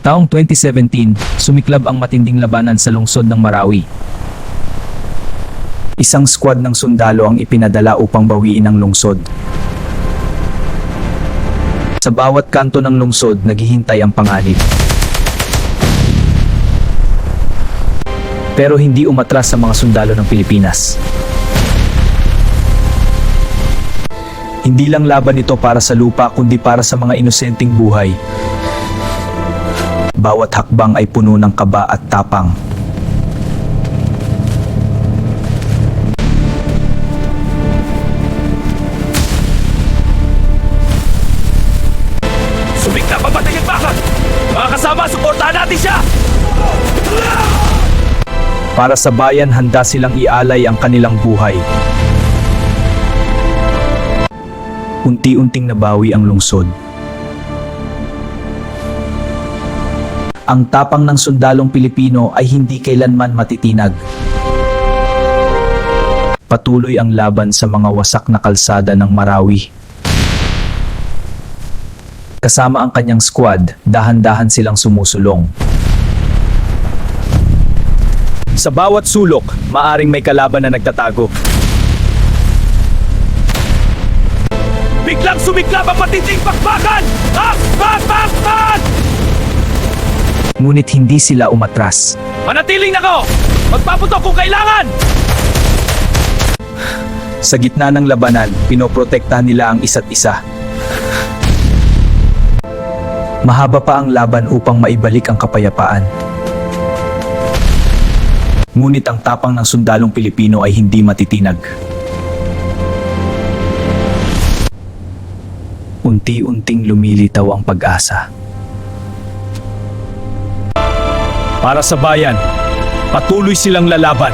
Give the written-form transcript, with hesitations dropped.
Taong 2017, sumiklab ang matinding labanan sa lungsod ng Marawi. Isang squad ng sundalo ang ipinadala upang bawiin ang lungsod. Sa bawat kanto ng lungsod, naghihintay ang panganib. Pero hindi umatras sa mga sundalo ng Pilipinas. Hindi lang laban ito para sa lupa kundi para sa mga inosenteng buhay. Bawat hakbang ay puno ng kaba at tapang. Sumikta pagbatay ang bakal! Mga kasama, suportahan natin siya! Para sa bayan, handa silang ialay ang kanilang buhay. Unti-unting nabawi ang lungsod. Ang tapang ng sundalong Pilipino ay hindi kailanman matitinag. Patuloy ang laban sa mga wasak na kalsada ng Marawi. Kasama ang kanyang squad, dahan-dahan silang sumusulong. Sa bawat sulok, maaring may kalaban na nagtatago. Biglang sumiklab ang matinding bakbakan! Ak! Bak! Bak! Bak! Ngunit hindi sila umatras. Manatiling nako! Magpaputok kung kailangan! Sa gitna ng labanan, pinoprotektahan nila ang isa't isa. Mahaba pa ang laban upang maibalik ang kapayapaan. Ngunit ang tapang ng sundalong Pilipino ay hindi matitinag. Unti-unting lumilitaw ang pag-asa. Para sa bayan, patuloy silang lalaban.